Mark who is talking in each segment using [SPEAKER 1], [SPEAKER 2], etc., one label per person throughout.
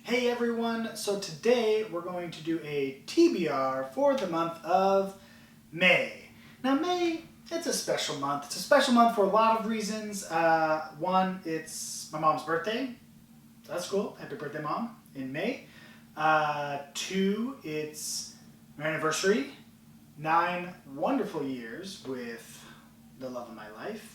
[SPEAKER 1] Hey everyone, so today we're going to do a TBR for the month of May. Now May, it's a special month. It's a special month for a lot of reasons. One, it's my mom's birthday. So that's cool. Happy birthday, Mom, in May. Two, it's my anniversary. 9 wonderful years with the love of my life.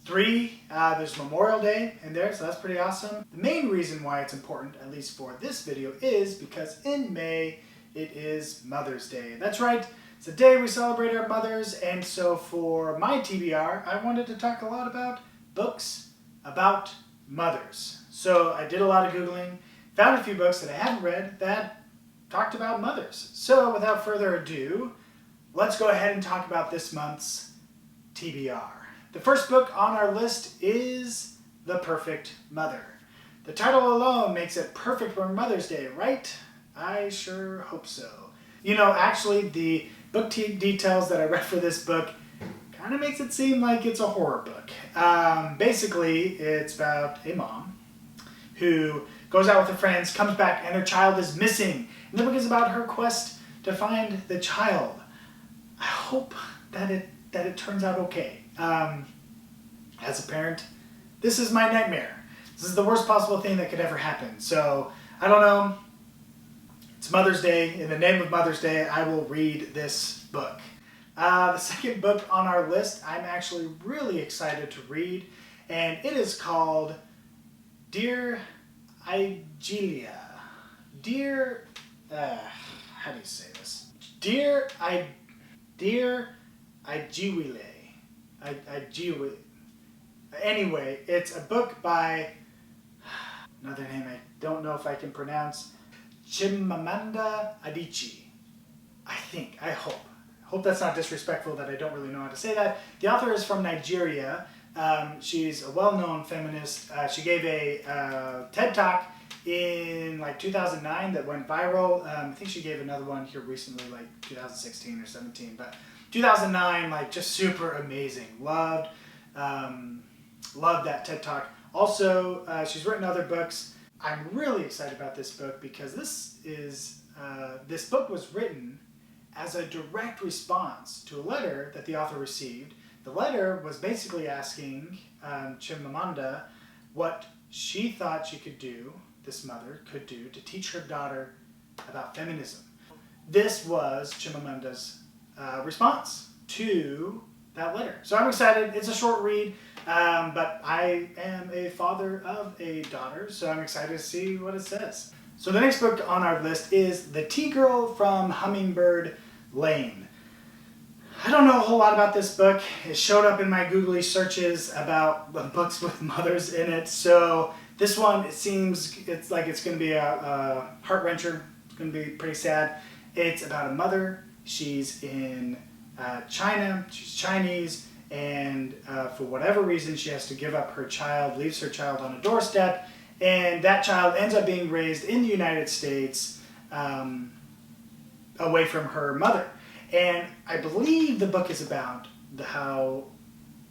[SPEAKER 1] 3, there's Memorial Day in there, so that's pretty awesome. The main reason why it's important, at least for this video, is because in May, it is Mother's Day. That's right, it's a day we celebrate our mothers, and so for my TBR, I wanted to talk a lot about books about mothers. So I did a lot of Googling, found a few books that I hadn't read that talked about mothers. So without further ado, let's go ahead and talk about this month's TBR. The first book on our list is The Perfect Mother. The title alone makes it perfect for Mother's Day, right? I sure hope so. You know, actually, the book details that I read for this book kind of makes it seem like it's a horror book. Basically, it's about a mom who goes out with her friends, comes back, and her child is missing. And the book is about her quest to find the child. I hope that it turns out okay. As a parent, this is my nightmare. This is the worst possible thing that could ever happen. So, I don't know. It's Mother's Day. In the name of Mother's Day, I will read this book. The second book on our list, I'm actually really excited to read, and it is called Dear Igelia. How do you say this? Dear Igelia. Anyway, it's a book by another name I don't know if I can pronounce. Chimamanda Adichie. I hope that's not disrespectful, that I don't really know how to say that. The author is from Nigeria. She's a well-known feminist. She gave a TED Talk in like 2009 that went viral. I think she gave another one here recently, like 2016 or 17, but 2009, like just super amazing. Loved that TED Talk. Also, she's written other books. I'm really excited about this book because this book was written as a direct response to a letter that the author received. The letter was basically asking Chimamanda what she thought she could do, this mother could do, to teach her daughter about feminism. This was Chimamanda's response to that letter. So I'm excited. It's a short read, but I am a father of a daughter, so I'm excited to see what it says. So the next book on our list is The Tea Girl from Hummingbird Lane. I don't know a whole lot about this book. It showed up in my googly searches about books with mothers in it, so this one, it's like it's going to be a heart-wrencher. It's going to be pretty sad. It's about a mother. She's in China, she's Chinese, and for whatever reason she has to give up her child, leaves her child on a doorstep, and that child ends up being raised in the United States away from her mother. And I believe the book is about how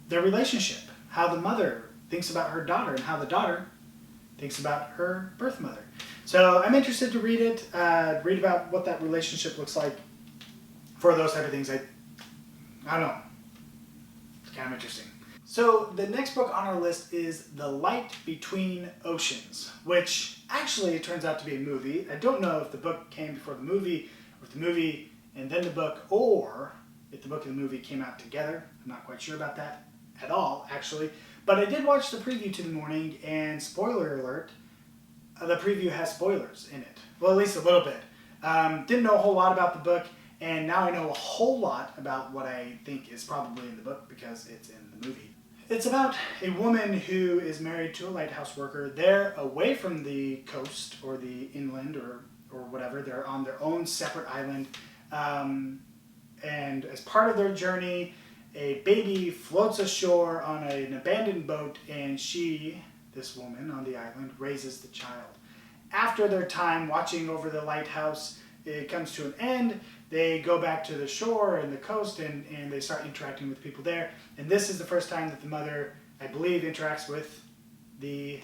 [SPEAKER 1] their relationship, how the mother thinks about her daughter and how the daughter thinks about her birth mother. So I'm interested to read it, read about what that relationship looks like for those type of things. I don't know. It's kind of interesting. So the next book on our list is The Light Between Oceans, which actually it turns out to be a movie. I don't know if the book came before the movie, or if the movie and then the book, or if the book and the movie came out together. I'm not quite sure about that at all, actually. But I did watch the preview to the morning, and spoiler alert, the preview has spoilers in it. Well, at least a little bit. Didn't know a whole lot about the book, and now I know a whole lot about what I think is probably in the book because it's in the movie. It's about a woman who is married to a lighthouse worker. They're away from the coast or the inland or whatever. They're on their own separate island. And as part of their journey, a baby floats ashore on an abandoned boat, and she, this woman on the island, raises the child. After their time watching over the lighthouse, it comes to an end. They go back to the shore and the coast, and they start interacting with people there. And this is the first time that the mother, I believe, interacts with the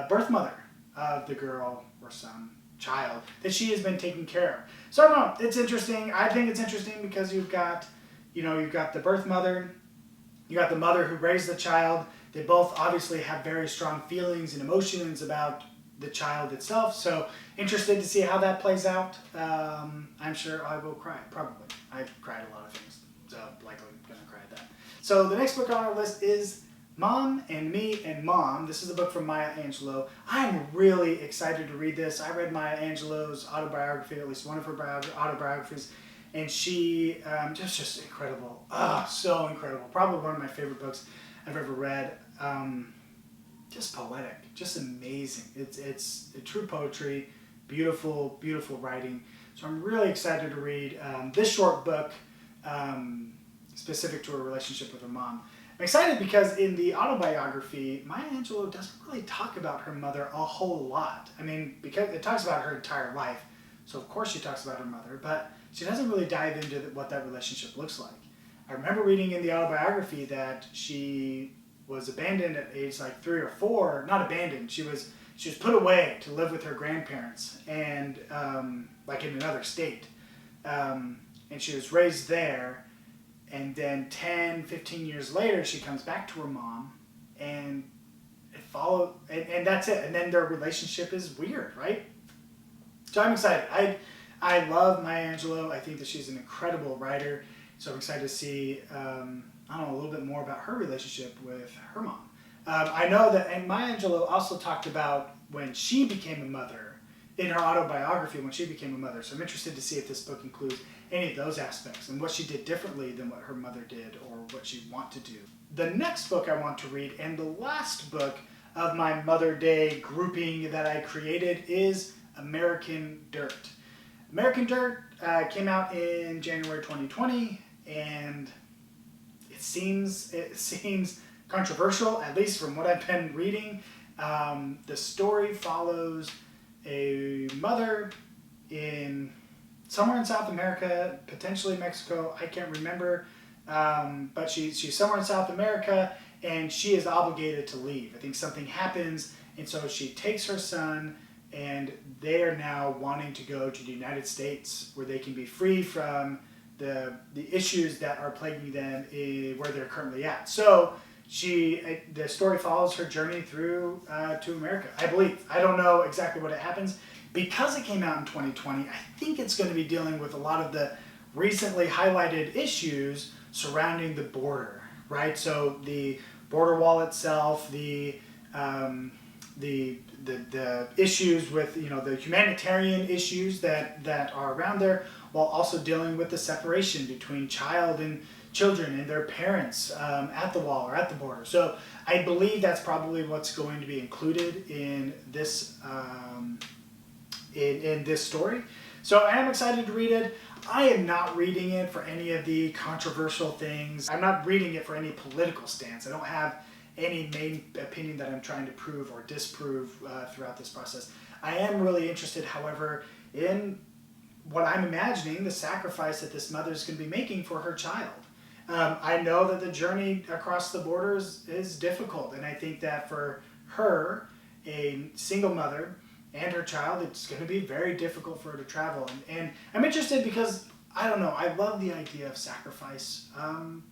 [SPEAKER 1] birth mother. of the girl or son, child that she has been taking care of. So I don't know, it's interesting. I think it's interesting because you've got the birth mother, you got the mother who raised the child. They both obviously have very strong feelings and emotions about the child itself. So interested to see how that plays out. I'm sure I will cry, probably. I've cried a lot of things, so likely gonna cry at that. So the next book on our list is Mom and Me and Mom. This is a book from Maya Angelou. I'm really excited to read this. I read Maya Angelou's autobiography, or at least one of her autobiographies, and she just incredible. So incredible. Probably one of my favorite books I've ever read. Just poetic, just amazing. It's true poetry, beautiful, beautiful writing. So I'm really excited to read this short book specific to her relationship with her mom. I'm excited because in the autobiography, Maya Angelou doesn't really talk about her mother a whole lot. I mean, because it talks about her entire life, so of course she talks about her mother, but she doesn't really dive into what that relationship looks like. I remember reading in the autobiography that she was abandoned at age like 3 or 4. Not abandoned. She was put away to live with her grandparents and like in another state. And she was raised there. And then 10, 15 years later, she comes back to her mom, and and that's it. And then their relationship is weird, right? So I'm excited. I love Maya Angelou. I think that she's an incredible writer. So I'm excited to see, a little bit more about her relationship with her mom. I know that, and Maya Angelou also talked about when she became a mother, in her autobiography, when she became a mother. So I'm interested to see if this book includes any of those aspects and what she did differently than what her mother did or what she wants to do. The next book I want to read, and the last book of my Mother Day grouping that I created, is American Dirt. American Dirt came out in January 2020, and it seems controversial, at least from what I've been reading. The story follows a mother in somewhere in South America, potentially Mexico, I can't remember, but she's somewhere in South America, and she is obligated to leave. I think something happens, and so she takes her son, and they are now wanting to go to the United States where they can be free from the issues that are plaguing them where they're currently at. So the story follows her journey through to America, I believe. I don't know exactly what it happens. Because it came out in 2020, I think it's going to be dealing with a lot of the recently highlighted issues surrounding the border, right? So the border wall itself, the issues with the humanitarian issues that are around there, while also dealing with the separation between child and children and their parents at the wall or at the border. So I believe that's probably what's going to be included in this in this story. So I am excited to read it. I am not reading it for any of the controversial things. I'm not reading it for any political stance. I don't have any main opinion that I'm trying to prove or disprove throughout this process. I am really interested, however, in what I'm imagining the sacrifice that this mother is going to be making for her child. I know that the journey across the borders is difficult, and I think that for her, a single mother, and her child, it's going to be very difficult for her to travel. And I'm interested because, I don't know, I love the idea of sacrifice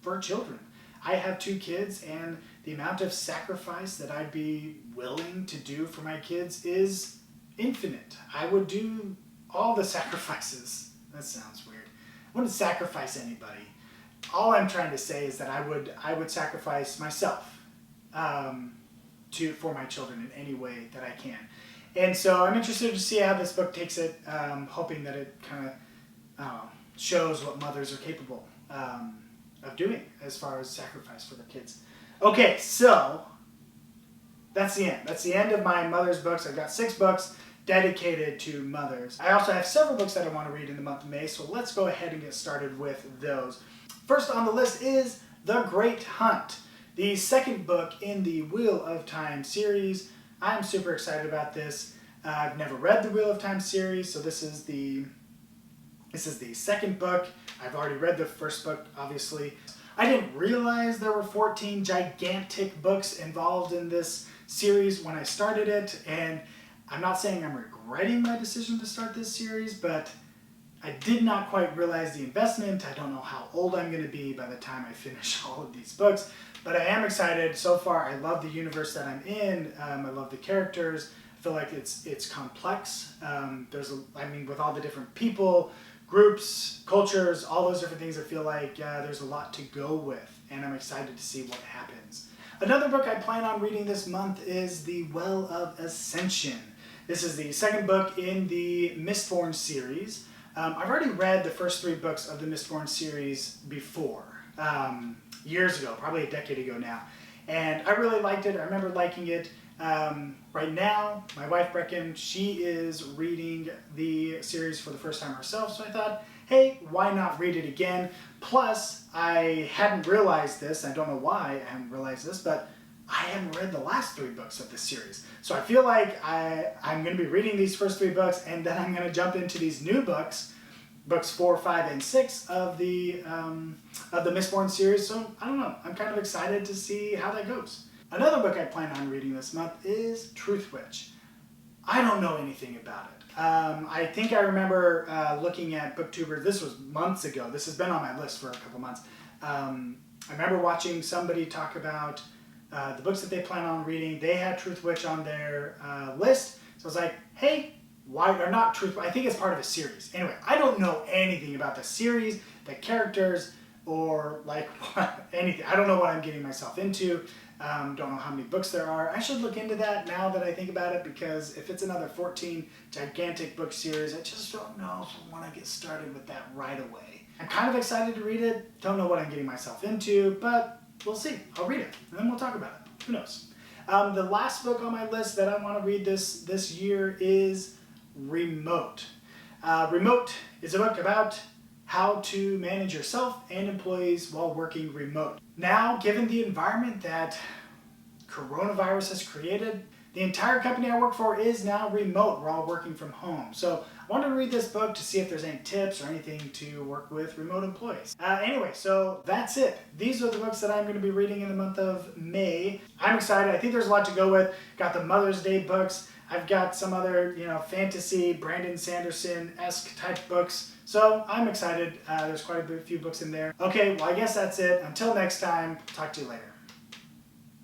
[SPEAKER 1] for children. I have 2 kids, and the amount of sacrifice that I'd be willing to do for my kids is infinite. I would do all the sacrifices. That sounds weird. I wouldn't sacrifice anybody. All I'm trying to say is that I would sacrifice myself for my children in any way that I can. And so I'm interested to see how this book takes it, hoping that it kind of shows what mothers are capable of doing as far as sacrifice for their kids. Okay, so that's the end. That's the end of my mother's books. I've got 6 books dedicated to mothers. I also have several books that I want to read in the month of May, so let's go ahead and get started with those. First on the list is The Great Hunt, the second book in the Wheel of Time series. I'm super excited about this. I've never read the Wheel of Time series, so this is the second book. I've already read the first book, obviously. I didn't realize there were 14 gigantic books involved in this series when I started it, and I'm not saying I'm regretting my decision to start this series, but I did not quite realize the investment. I don't know how old I'm going to be by the time I finish all of these books, but I am excited. So far, I love the universe that I'm in. I love the characters. I feel like it's complex. With all the different people, groups, cultures, all those different things, I feel like there's a lot to go with, and I'm excited to see what happens. Another book I plan on reading this month is The Well of Ascension. This is the second book in the Mistborn series. I've already read the first 3 books of the Mistborn series before, years ago, probably a decade ago now. And I really liked it. I remember liking it. Right now, my wife Brecken, she is reading the series for the first time herself, so I thought, hey, why not read it again? Plus, I hadn't realized this, I don't know why I hadn't realized this, but I haven't read the last 3 books of this series. So I feel like I'm going to be reading these first 3 books, and then I'm going to jump into these new books, books 4, 5, and 6 of the Mistborn series. So I don't know, I'm kind of excited to see how that goes. Another book I plan on reading this month is Truthwitch. I don't know anything about it. I think I remember looking at BookTuber, this was months ago, this has been on my list for a couple months. I remember watching somebody talk about the books that they plan on reading. They had Truthwitch on their list, so I was like, hey, why, or not Truthwitch, I think it's part of a series. Anyway, I don't know anything about the series, the characters, or like anything. I don't know what I'm getting myself into. Don't know how many books there are. I should look into that now that I think about it, because if it's another 14 gigantic book series, I just don't know if I want to get started with that right away. I'm kind of excited to read it. Don't know what I'm getting myself into, but we'll see. I'll read it, and then we'll talk about it. Who knows? The last book on my list that I want to read this year is Remote. Remote is a book about how to manage yourself and employees while working remote. Now, given the environment that coronavirus has created, the entire company I work for is now remote. We're all working from home. So I wanted to read this book to see if there's any tips or anything to work with remote employees. Anyway, so that's it. These are the books that I'm going to be reading in the month of May. I'm excited. I think there's a lot to go with. Got the Mother's Day books. I've got some other, fantasy, Brandon Sanderson-esque type books. So I'm excited. There's quite a few books in there. Okay, well, I guess that's it. Until next time, talk to you later.